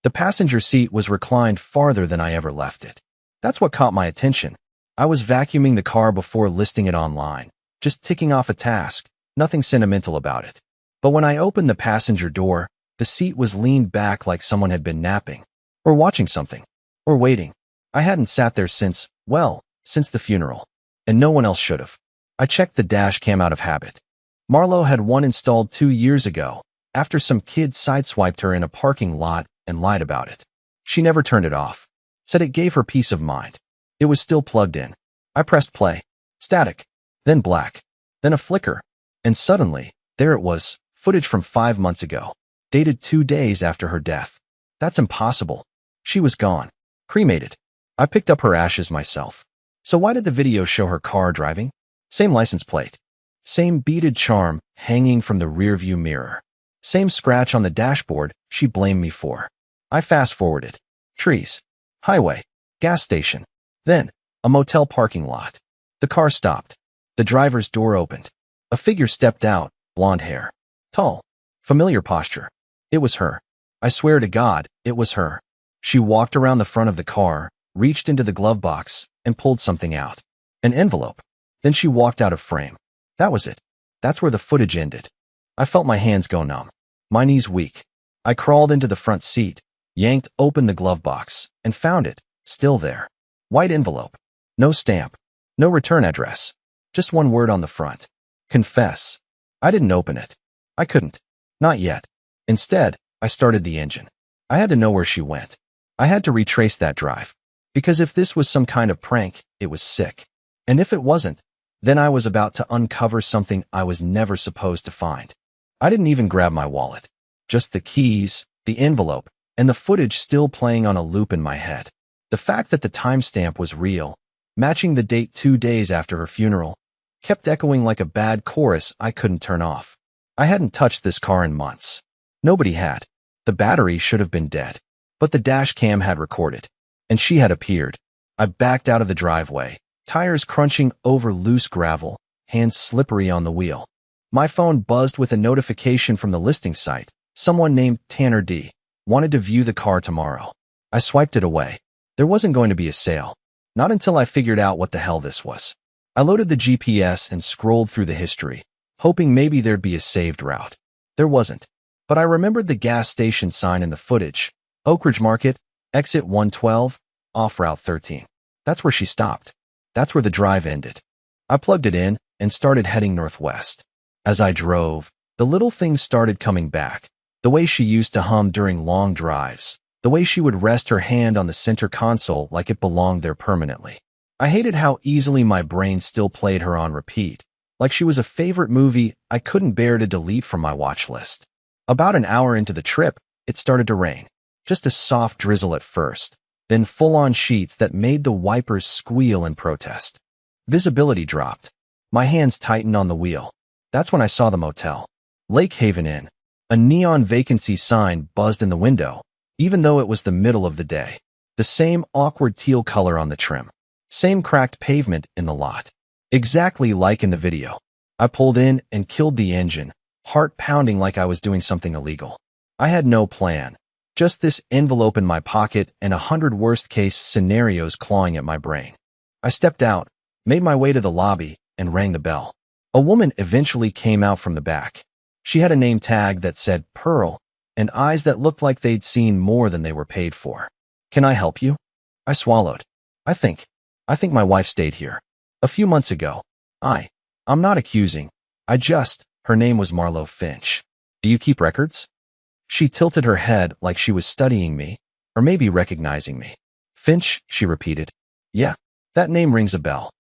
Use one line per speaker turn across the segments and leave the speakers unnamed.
The passenger seat was reclined farther than I ever left it. That's what caught my attention. I was vacuuming the car before listing it online, just ticking off a task, nothing sentimental about it. But when I opened the passenger door, the seat was leaned back like someone had been napping, or watching something, or waiting. I hadn't sat there since the funeral, and no one else should have. I checked the dash cam out of habit. Marlo had one installed 2 years ago, after some kid sideswiped her in a parking lot and lied about it. She never turned it off, said it gave her peace of mind. It was still plugged in. I pressed play. Static. Then black. Then a flicker. And suddenly, there it was, footage from 5 months ago, dated 2 days after her death. That's impossible. She was gone. Cremated. I picked up her ashes myself. So why did the video show her car driving? Same license plate. Same beaded charm hanging from the rearview mirror. Same scratch on the dashboard she blamed me for. I fast-forwarded. Trees. Highway. Gas station. Then, a motel parking lot. The car stopped. The driver's door opened. A figure stepped out, blonde hair. Tall. Familiar posture. It was her. I swear to God, it was her. She walked around the front of the car, reached into the glove box, and pulled something out. An envelope. Then she walked out of frame. That was it. That's where the footage ended. I felt my hands go numb. My knees weak. I crawled into the front seat, yanked open the glove box, and found it, still there. White envelope. No stamp. No return address. Just one word on the front. Confess. I didn't open it. I couldn't. Not yet. Instead, I started the engine. I had to know where she went. I had to retrace that drive. Because if this was some kind of prank, it was sick. And if it wasn't, then I was about to uncover something I was never supposed to find. I didn't even grab my wallet. Just the keys, the envelope, and the footage still playing on a loop in my head. The fact that the timestamp was real, matching the date 2 days after her funeral, kept echoing like a bad chorus I couldn't turn off. I hadn't touched this car in months. Nobody had. The battery should have been dead. But the dash cam had recorded. And she had appeared. I backed out of the driveway, tires crunching over loose gravel, hands slippery on the wheel. My phone buzzed with a notification from the listing site. Someone named Tanner D. wanted to view the car tomorrow. I swiped it away. There wasn't going to be a sale. Not until I figured out what the hell this was. I loaded the GPS and scrolled through the history, hoping maybe there'd be a saved route. There wasn't. But I remembered the gas station sign in the footage. Oak Ridge Market, exit 112, off Route 13. That's where she stopped. That's where the drive ended. I plugged it in and started heading northwest. As I drove, the little things started coming back. The way she used to hum during long drives. The way she would rest her hand on the center console like it belonged there permanently. I hated how easily my brain still played her on repeat, like she was a favorite movie I couldn't bear to delete from my watch list. About an hour into the trip, it started to rain. Just a soft drizzle at first, then full-on sheets that made the wipers squeal in protest. Visibility dropped. My hands tightened on the wheel. That's when I saw the motel. Lake Haven Inn. A neon vacancy sign buzzed in the window, even though it was the middle of the day. The same awkward teal color on the trim. Same cracked pavement in the lot. Exactly like in the video. I pulled in and killed the engine, heart pounding like I was doing something illegal. I had no plan. Just this envelope in my pocket and 100 worst-case scenarios clawing at my brain. I stepped out, made my way to the lobby, and rang the bell. A woman eventually came out from the back. She had a name tag that said Pearl, and eyes that looked like they'd seen more than they were paid for. Can I help you? I swallowed. I think my wife stayed here. A few months ago. I'm not accusing. Her name was Marlo Finch. Do you keep records? She tilted her head like she was studying me, or maybe recognizing me. Finch, she repeated. Yeah, that name rings a bell.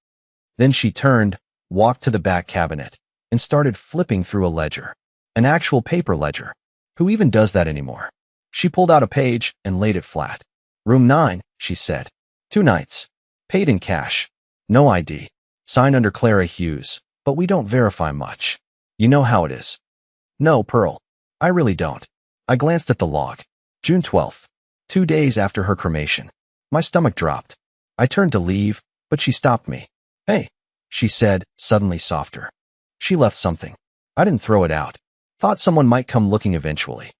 Then she turned, walked to the back cabinet, and started flipping through a ledger. An actual paper ledger. Who even does that anymore? She pulled out a page and laid it flat. Room 9, she said. 2 nights. Paid in cash. No ID. Signed under Clara Hughes, but we don't verify much. You know how it is. No, Pearl. I really don't. I glanced at the log. June 12th. 2 days after her cremation. My stomach dropped. I turned to leave, but she stopped me. Hey, she said, suddenly softer. She left something. I didn't throw it out. Thought someone might come looking eventually.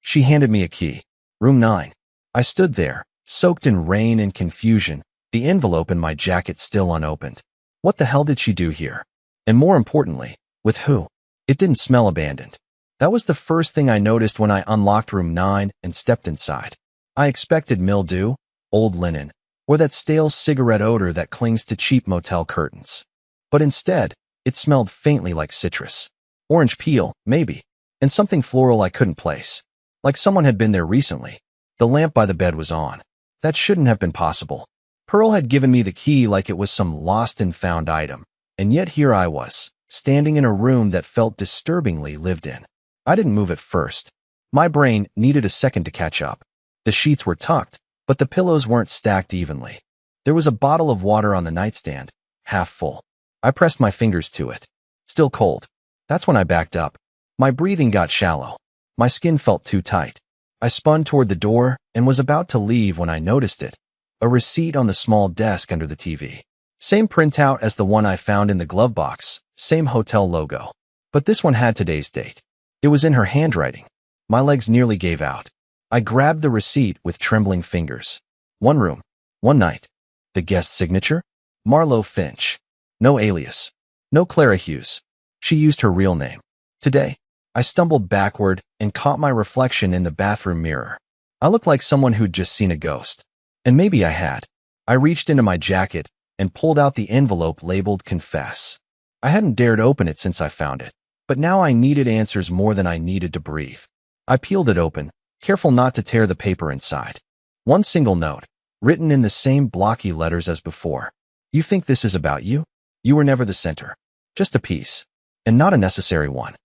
She handed me a key. Room 9. I stood there, soaked in rain and confusion, the envelope in my jacket still unopened. What the hell did she do here? And more importantly, with who? It didn't smell abandoned. That was the first thing I noticed when I unlocked room 9 and stepped inside. I expected mildew, old linen, or that stale cigarette odor that clings to cheap motel curtains. But instead, it smelled faintly like citrus. Orange peel, maybe, and something floral I couldn't place. Like someone had been there recently. The lamp by the bed was on. That shouldn't have been possible. Pearl had given me the key like it was some lost and found item, and yet here I was, standing in a room that felt disturbingly lived in. I didn't move at first. My brain needed a second to catch up. The sheets were tucked, but the pillows weren't stacked evenly. There was a bottle of water on the nightstand, half full. I pressed my fingers to it. Still cold. That's when I backed up. My breathing got shallow. My skin felt too tight. I spun toward the door and was about to leave when I noticed it. A receipt on the small desk under the TV. Same printout as the one I found in the glove box, same hotel logo. But this one had today's date. It was in her handwriting. My legs nearly gave out. I grabbed the receipt with trembling fingers. One room, one night. The guest signature? Marlo Finch. No alias. No Clara Hughes. She used her real name. Today, I stumbled backward and caught my reflection in the bathroom mirror. I looked like someone who'd just seen a ghost. And maybe I had. I reached into my jacket and pulled out the envelope labeled Confess. I hadn't dared open it since I found it, but now I needed answers more than I needed to breathe. I peeled it open, careful not to tear the paper inside. One single note, written in the same blocky letters as before. You think this is about you? You were never the center. Just a piece. And not a necessary one.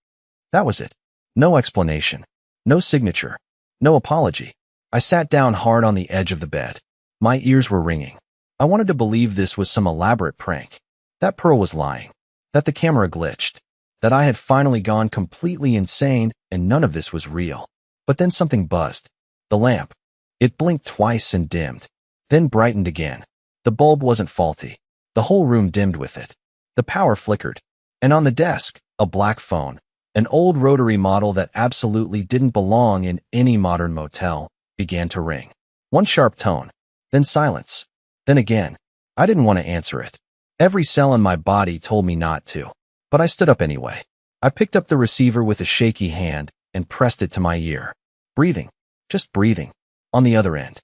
That was it. No explanation. No signature. No apology. I sat down hard on the edge of the bed. My ears were ringing. I wanted to believe this was some elaborate prank. That Pearl was lying. That the camera glitched. That I had finally gone completely insane and none of this was real. But then something buzzed. The lamp. It blinked twice and dimmed. Then brightened again. The bulb wasn't faulty. The whole room dimmed with it. The power flickered. And on the desk, a black phone. An old rotary model that absolutely didn't belong in any modern motel, began to ring. One sharp tone. Then silence. Then again. I didn't want to answer it. Every cell in my body told me not to. But I stood up anyway. I picked up the receiver with a shaky hand and pressed it to my ear. Breathing. Just breathing. On the other end.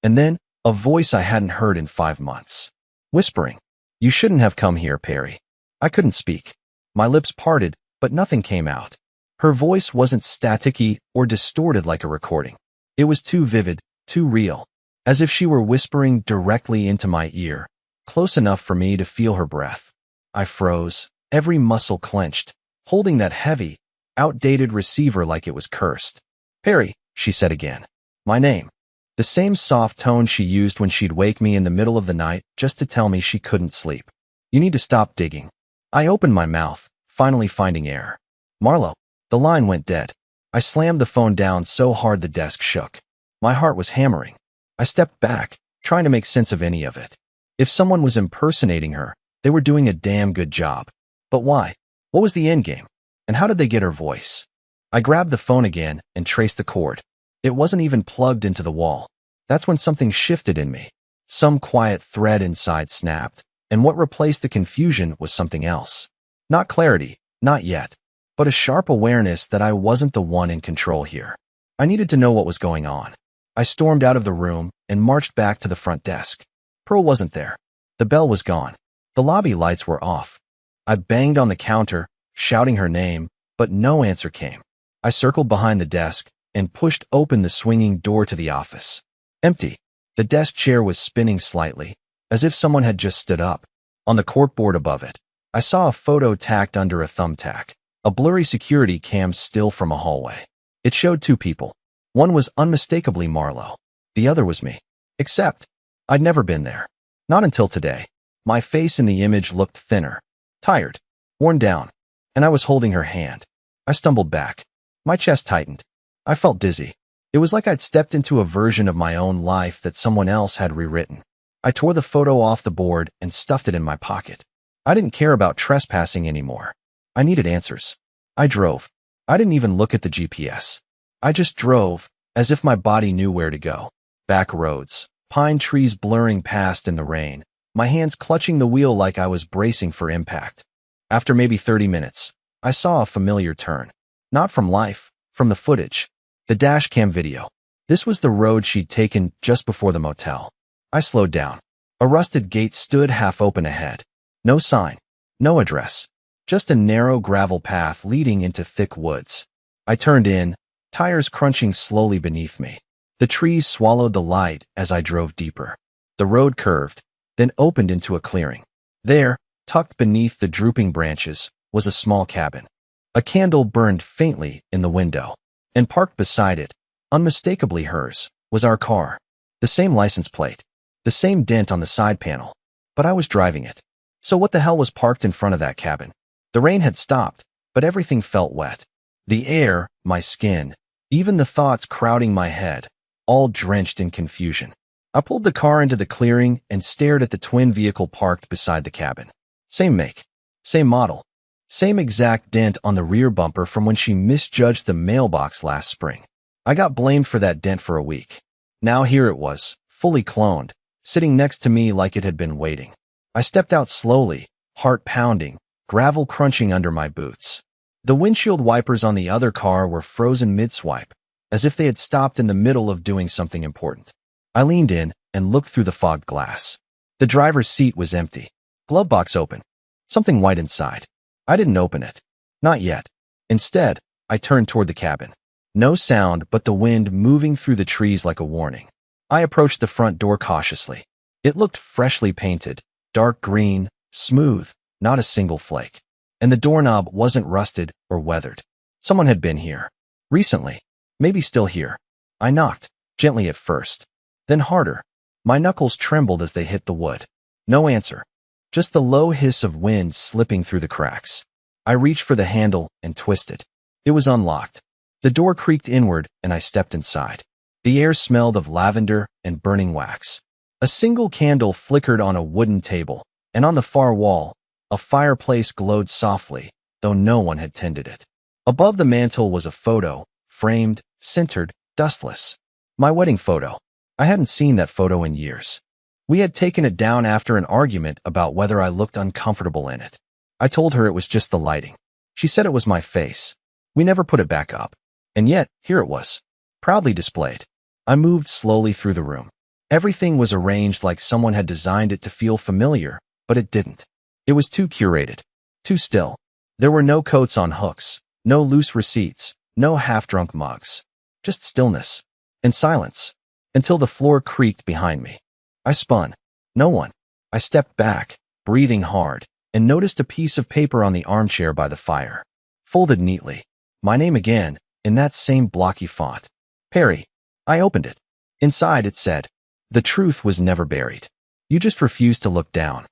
And then, a voice I hadn't heard in 5 months. Whispering. You shouldn't have come here, Perry. I couldn't speak. My lips parted, but nothing came out. Her voice wasn't staticky or distorted like a recording. It was too vivid, too real. As if she were whispering directly into my ear, close enough for me to feel her breath. I froze, every muscle clenched, holding that heavy, outdated receiver like it was cursed. Perry, she said again. My name. The same soft tone she used when she'd wake me in the middle of the night just to tell me she couldn't sleep. You need to stop digging. I opened my mouth, finally finding air. Marlo. The line went dead. I slammed the phone down so hard the desk shook. My heart was hammering. I stepped back, trying to make sense of any of it. If someone was impersonating her, they were doing a damn good job. But why? What was the endgame? And how did they get her voice? I grabbed the phone again and traced the cord. It wasn't even plugged into the wall. That's when something shifted in me. Some quiet thread inside snapped, and what replaced the confusion was something else. Not clarity, not yet, but a sharp awareness that I wasn't the one in control here. I needed to know what was going on. I stormed out of the room and marched back to the front desk. Pearl wasn't there. The bell was gone. The lobby lights were off. I banged on the counter, shouting her name, but no answer came. I circled behind the desk and pushed open the swinging door to the office. Empty. The desk chair was spinning slightly, as if someone had just stood up. On the corkboard above it, I saw a photo tacked under a thumbtack, a blurry security cam still from a hallway. It showed 2 people. One was unmistakably Marlo. The other was me. Except, I'd never been there. Not until today. My face in the image looked thinner, tired, worn down, and I was holding her hand. I stumbled back. My chest tightened. I felt dizzy. It was like I'd stepped into a version of my own life that someone else had rewritten. I tore the photo off the board and stuffed it in my pocket. I didn't care about trespassing anymore. I needed answers. I drove. I didn't even look at the GPS. I just drove, as if my body knew where to go. Back roads, pine trees blurring past in the rain, my hands clutching the wheel like I was bracing for impact. After maybe 30 minutes, I saw a familiar turn. Not from life, from the footage. The dash cam video. This was the road she'd taken just before the motel. I slowed down. A rusted gate stood half open ahead. No sign. No address. Just a narrow gravel path leading into thick woods. I turned in, tires crunching slowly beneath me. The trees swallowed the light as I drove deeper. The road curved, then opened into a clearing. There, tucked beneath the drooping branches, was a small cabin. A candle burned faintly in the window, and parked beside it, unmistakably hers, was our car. The same license plate, the same dent on the side panel, but I was driving it. So what the hell was parked in front of that cabin? The rain had stopped, but everything felt wet. The air, my skin, even the thoughts crowding my head, all drenched in confusion. I pulled the car into the clearing and stared at the twin vehicle parked beside the cabin. Same make, same model, same exact dent on the rear bumper from when she misjudged the mailbox last spring. I got blamed for that dent for a week. Now here it was, fully cloned, sitting next to me like it had been waiting. I stepped out slowly, heart pounding, gravel crunching under my boots. The windshield wipers on the other car were frozen mid-swipe, as if they had stopped in the middle of doing something important. I leaned in and looked through the fogged glass. The driver's seat was empty. Glovebox open. Something white inside. I didn't open it. Not yet. Instead, I turned toward the cabin. No sound but the wind moving through the trees like a warning. I approached the front door cautiously. It looked freshly painted, dark green, smooth, not a single flake. And the doorknob wasn't rusted or weathered. Someone had been here. Recently. Maybe still here. I knocked, gently at first. Then harder. My knuckles trembled as they hit the wood. No answer. Just the low hiss of wind slipping through the cracks. I reached for the handle and twisted. It was unlocked. The door creaked inward and I stepped inside. The air smelled of lavender and burning wax. A single candle flickered on a wooden table, and on the far wall, a fireplace glowed softly, though no one had tended it. Above the mantel was a photo, framed, centered, dustless. My wedding photo. I hadn't seen that photo in years. We had taken it down after an argument about whether I looked uncomfortable in it. I told her it was just the lighting. She said it was my face. We never put it back up. And yet, here it was, proudly displayed. I moved slowly through the room. Everything was arranged like someone had designed it to feel familiar, but it didn't. It was too curated, too still. There were no coats on hooks, no loose receipts, no half-drunk mugs. Just stillness and silence, until the floor creaked behind me. I spun. No one. I stepped back, breathing hard, and noticed a piece of paper on the armchair by the fire. Folded neatly. My name again, in that same blocky font. Perry. I opened it. Inside it said, "The truth was never buried. You just refused to look down."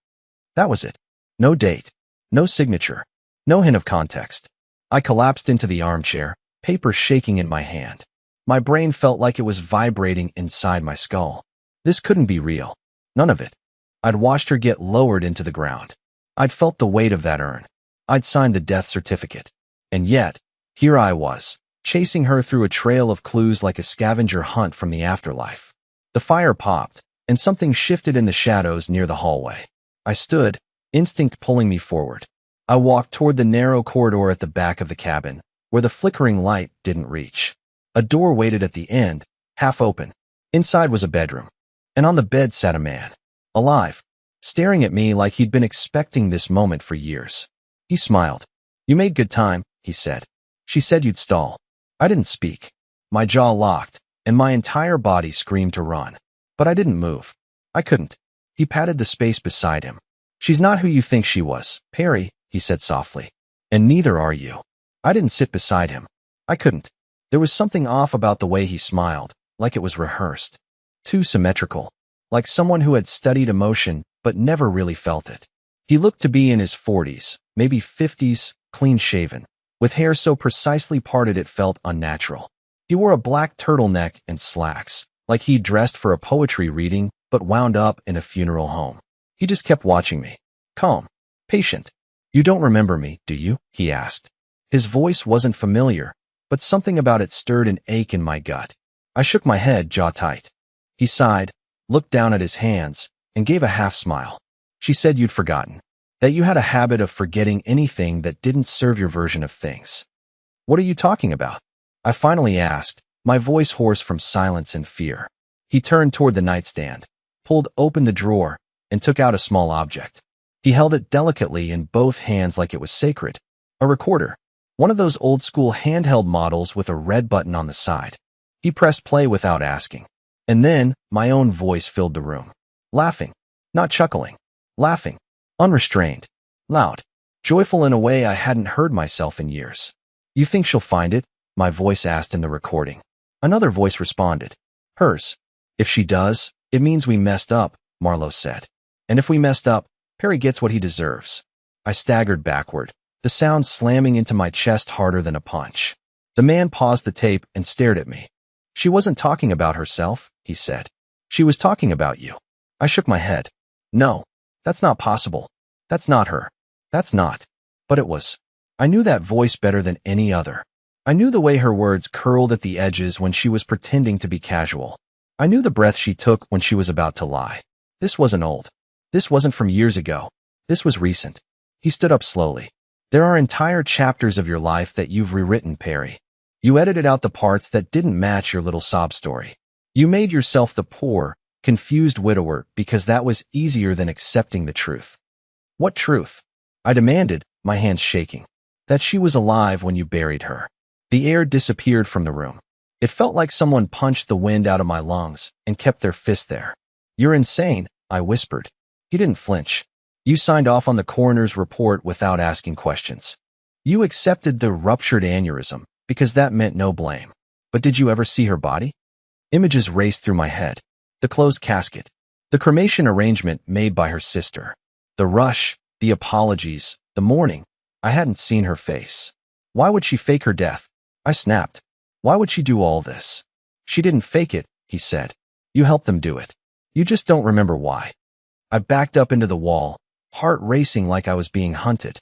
That was it. No date. No signature. No hint of context. I collapsed into the armchair, paper shaking in my hand. My brain felt like it was vibrating inside my skull. This couldn't be real. None of it. I'd watched her get lowered into the ground. I'd felt the weight of that urn. I'd signed the death certificate. And yet, here I was, chasing her through a trail of clues like a scavenger hunt from the afterlife. The fire popped, and something shifted in the shadows near the hallway. I stood, instinct pulling me forward. I walked toward the narrow corridor at the back of the cabin, where the flickering light didn't reach. A door waited at the end, half open. Inside was a bedroom, and on the bed sat a man, alive, staring at me like he'd been expecting this moment for years. He smiled. "You made good time," he said. "She said you'd stall." I didn't speak. My jaw locked, and my entire body screamed to run. But I didn't move. I couldn't. He patted the space beside him. "She's not who you think she was, Perry," he said softly. "And neither are you." I didn't sit beside him. I couldn't. There was something off about the way he smiled, like it was rehearsed. Too symmetrical. Like someone who had studied emotion but never really felt it. He looked to be in his 40s, maybe 50s, clean-shaven, with hair so precisely parted it felt unnatural. He wore a black turtleneck and slacks, like he'd dressed for a poetry reading but wound up in a funeral home. He just kept watching me. Calm. Patient. "You don't remember me, do you?" he asked. His voice wasn't familiar, but something about it stirred an ache in my gut. I shook my head, jaw tight. He sighed, looked down at his hands, and gave a half-smile. She said you'd forgotten. That you had a habit of forgetting anything that didn't serve your version of things. What are you talking about? I finally asked, my voice hoarse from silence and fear. He turned toward the nightstand, pulled open the drawer, and took out a small object. He held it delicately in both hands like it was sacred. A recorder. One of those old-school handheld models with a red button on the side. He pressed play without asking. And then, my own voice filled the room. Laughing. Not chuckling. Laughing. Unrestrained. Loud. Joyful in a way I hadn't heard myself in years. You think she'll find it? My voice asked in the recording. Another voice responded. Hers. If she does, it means we messed up, Marlowe said. And if we messed up, Perry gets what he deserves. I staggered backward, the sound slamming into my chest harder than a punch. The man paused the tape and stared at me. She wasn't talking about herself, he said. She was talking about you. I shook my head. No, that's not possible. That's not her. That's not. But it was. I knew that voice better than any other. I knew the way her words curled at the edges when she was pretending to be casual. I knew the breath she took when she was about to lie. This wasn't old. This wasn't from years ago. This was recent. He stood up slowly. There are entire chapters of your life that you've rewritten, Perry. You edited out the parts that didn't match your little sob story. You made yourself the poor, confused widower because that was easier than accepting the truth. What truth? I demanded, my hands shaking. That she was alive when you buried her. The air disappeared from the room. It felt like someone punched the wind out of my lungs and kept their fist there. You're insane, I whispered. He didn't flinch. You signed off on the coroner's report without asking questions. You accepted the ruptured aneurysm because that meant no blame. But did you ever see her body? Images raced through my head. The closed casket. The cremation arrangement made by her sister. The rush, the apologies, the mourning. I hadn't seen her face. Why would she fake her death? I snapped. Why would she do all this? She didn't fake it, he said. You helped them do it. You just don't remember why. I backed up into the wall, heart racing like I was being hunted.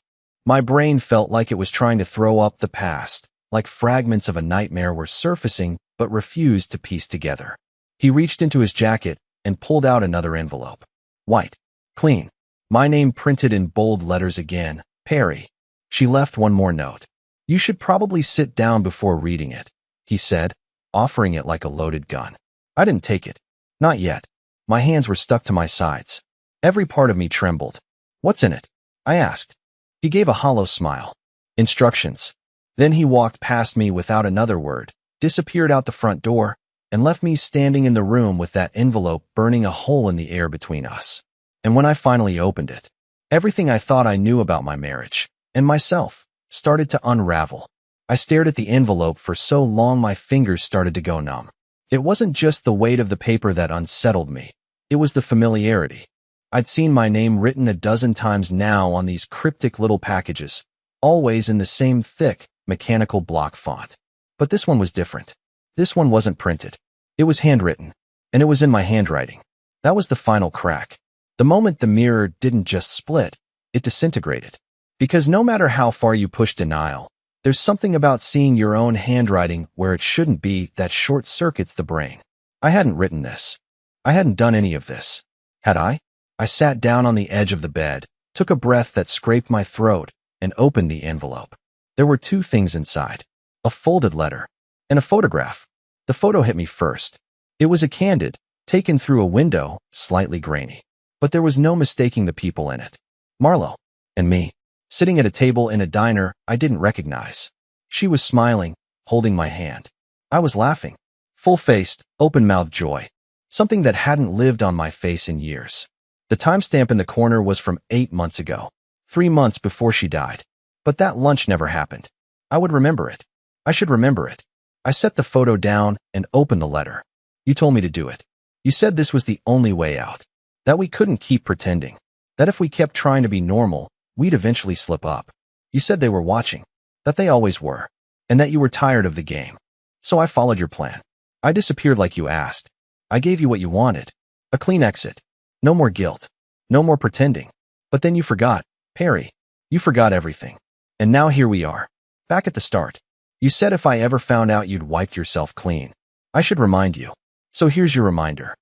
My brain felt like it was trying to throw up the past, like fragments of a nightmare were surfacing but refused to piece together. He reached into his jacket and pulled out another envelope. White. Clean. My name printed in bold letters again. Perry. She left one more note. You should probably sit down before reading it, he said, offering it like a loaded gun. I didn't take it. Not yet. My hands were stuck to my sides. Every part of me trembled. What's in it? I asked. He gave a hollow smile. Instructions. Then he walked past me without another word, disappeared out the front door, and left me standing in the room with that envelope burning a hole in the air between us. And when I finally opened it, everything I thought I knew about my marriage, and myself, started to unravel. I stared at the envelope for so long my fingers started to go numb. It wasn't just the weight of the paper that unsettled me. It was the familiarity. I'd seen my name written a dozen times now on these cryptic little packages, always in the same thick, mechanical block font. But this one was different. This one wasn't printed. It was handwritten, and it was in my handwriting. That was the final crack. The moment the mirror didn't just split, it disintegrated. Because no matter how far you push denial, there's something about seeing your own handwriting where it shouldn't be that short-circuits the brain. I hadn't written this. I hadn't done any of this. Had I? I sat down on the edge of the bed, took a breath that scraped my throat, and opened the envelope. There were two things inside. A folded letter and a photograph. The photo hit me first. It was a candid, taken through a window, slightly grainy. But there was no mistaking the people in it. Marlowe. And me. Sitting at a table in a diner I didn't recognize. She was smiling, holding my hand. I was laughing. Full-faced, open-mouthed joy. Something that hadn't lived on my face in years. The timestamp in the corner was from 8 months ago. 3 months before she died. But that lunch never happened. I would remember it. I should remember it. I set the photo down and opened the letter. You told me to do it. You said this was the only way out. That we couldn't keep pretending. That if we kept trying to be normal, we'd eventually slip up. You said they were watching. That they always were. And that you were tired of the game. So I followed your plan. I disappeared like you asked. I gave you what you wanted. A clean exit. No more guilt. No more pretending. But then you forgot. Perry. You forgot everything. And now here we are. Back at the start. You said if I ever found out you'd wiped yourself clean, I should remind you. So here's your reminder.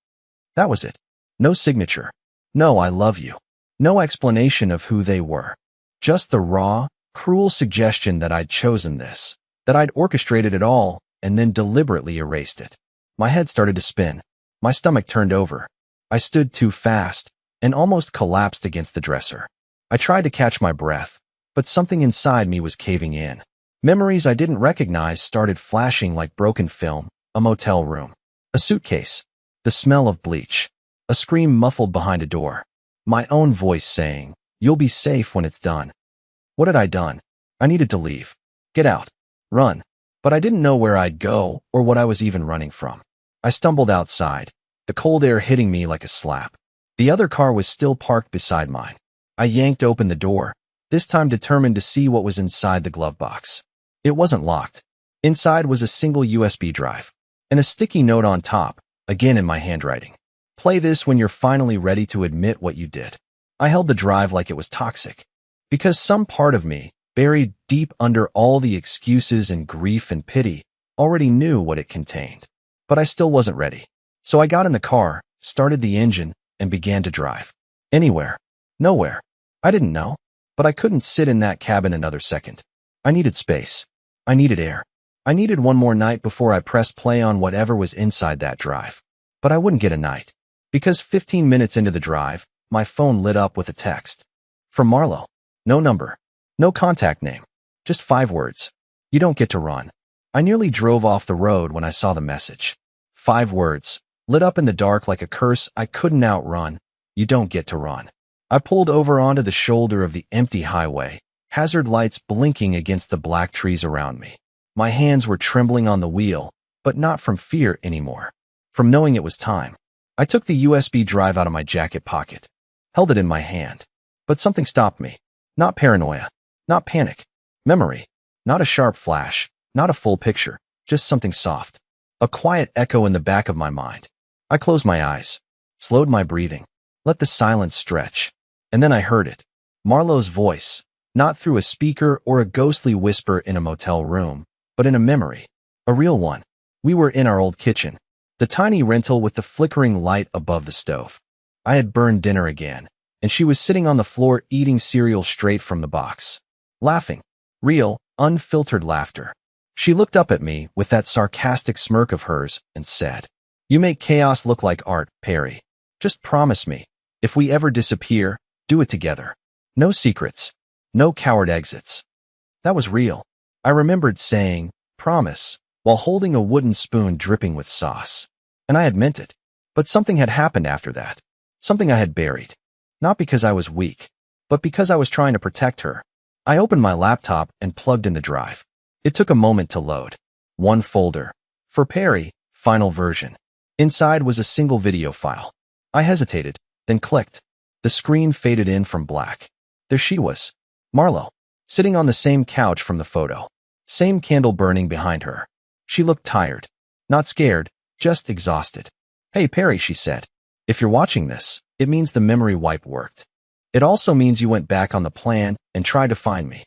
That was it. No signature. No "I love you." No explanation of who they were. Just the raw, cruel suggestion that I'd chosen this, that I'd orchestrated it all, and then deliberately erased it. My head started to spin. My stomach turned over. I stood too fast and almost collapsed against the dresser. I tried to catch my breath, but something inside me was caving in. Memories I didn't recognize started flashing like broken film: a motel room, a suitcase, the smell of bleach, a scream muffled behind a door, my own voice saying, "You'll be safe when it's done." What had I done? I needed to leave. Get out. Run. But I didn't know where I'd go or what I was even running from. I stumbled outside, the cold air hitting me like a slap. The other car was still parked beside mine. I yanked open the door, this time determined to see what was inside the glove box. It wasn't locked. Inside was a single USB drive, and a sticky note on top, again in my handwriting. "Play this when you're finally ready to admit what you did." I held the drive like it was toxic, because some part of me, buried deep under all the excuses and grief and pity, already knew what it contained. But I still wasn't ready. So I got in the car, started the engine, and began to drive. Anywhere. Nowhere. I didn't know. But I couldn't sit in that cabin another second. I needed space. I needed air. I needed one more night before I pressed play on whatever was inside that drive. But I wouldn't get a night. Because 15 minutes into the drive, my phone lit up with a text. From Marlo. No number. No contact name. Just 5 words. "You don't get to run." I nearly drove off the road when I saw the message. 5 words, lit up in the dark like a curse I couldn't outrun. "You don't get to run." I pulled over onto the shoulder of the empty highway, hazard lights blinking against the black trees around me. My hands were trembling on the wheel, but not from fear anymore. From knowing it was time. I took the USB drive out of my jacket pocket, held it in my hand. But something stopped me. Not paranoia. Not panic. Memory. Not a sharp flash. Not a full picture. Just something soft. A quiet echo in the back of my mind. I closed my eyes, slowed my breathing, let the silence stretch. And then I heard it. Marlo's voice. Not through a speaker or a ghostly whisper in a motel room, but in a memory. A real one. We were in our old kitchen. The tiny rental with the flickering light above the stove. I had burned dinner again, and she was sitting on the floor eating cereal straight from the box. Laughing. Real, unfiltered laughter. She looked up at me with that sarcastic smirk of hers and said, "You make chaos look like art, Perry. Just promise me, if we ever disappear, do it together. No secrets. No coward exits." That was real. I remembered saying, "Promise," while holding a wooden spoon dripping with sauce. And I had meant it. But something had happened after that. Something I had buried. Not because I was weak, but because I was trying to protect her. I opened my laptop and plugged in the drive. It took a moment to load. One folder. For Perry, final version. Inside was a single video file. I hesitated, then clicked. The screen faded in from black. There she was. Marlo. Sitting on the same couch from the photo. Same candle burning behind her. She looked tired. Not scared, just exhausted. "Hey Perry," she said. "If you're watching this, it means the memory wipe worked. It also means you went back on the plan and tried to find me."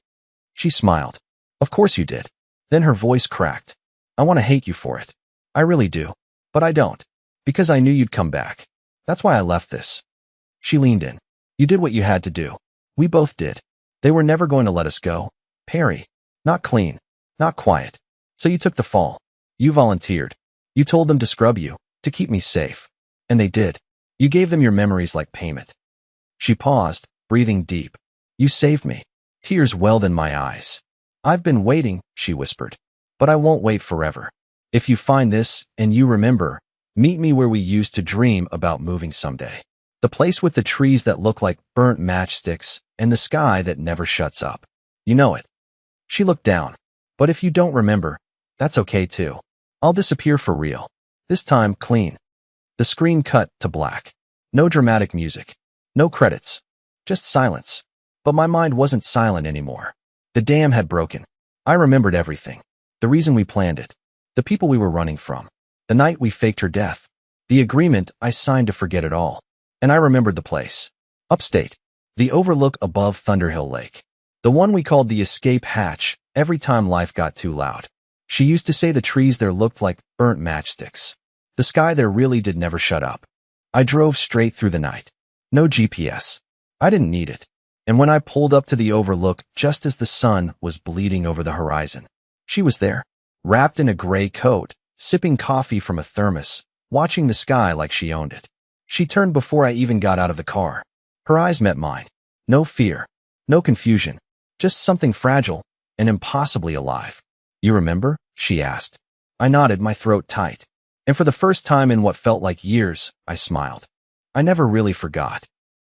She smiled. "Of course you did." Then her voice cracked. "I want to hate you for it. I really do. But I don't. Because I knew you'd come back. That's why I left this." She leaned in. "You did what you had to do. We both did. They were never going to let us go. Perry. Not clean. Not quiet. So you took the fall. You volunteered. You told them to scrub you, to keep me safe. And they did. You gave them your memories like payment." She paused, breathing deep. "You saved me." Tears welled in my eyes. "I've been waiting," she whispered. "But I won't wait forever. If you find this, and you remember, meet me where we used to dream about moving someday. The place with the trees that look like burnt matchsticks and the sky that never shuts up. You know it." She looked down. "But if you don't remember, that's okay too. I'll disappear for real. This time, clean." The screen cut to black. No dramatic music. No credits. Just silence. But my mind wasn't silent anymore. The dam had broken. I remembered everything. The reason we planned it. The people we were running from. The night we faked her death. The agreement I signed to forget it all. And I remembered the place. Upstate. The overlook above Thunderhill Lake. The one we called the escape hatch every time life got too loud. She used to say the trees there looked like burnt matchsticks. The sky there really did never shut up. I drove straight through the night. No GPS. I didn't need it. And when I pulled up to the overlook just as the sun was bleeding over the horizon, she was there, wrapped in a gray coat, sipping coffee from a thermos, watching the sky like she owned it. She turned before I even got out of the car. Her eyes met mine. No fear, no confusion, just something fragile and impossibly alive. You remember? She asked. I nodded, my throat tight. And for the first time in what felt like years, I smiled. I never really forgot.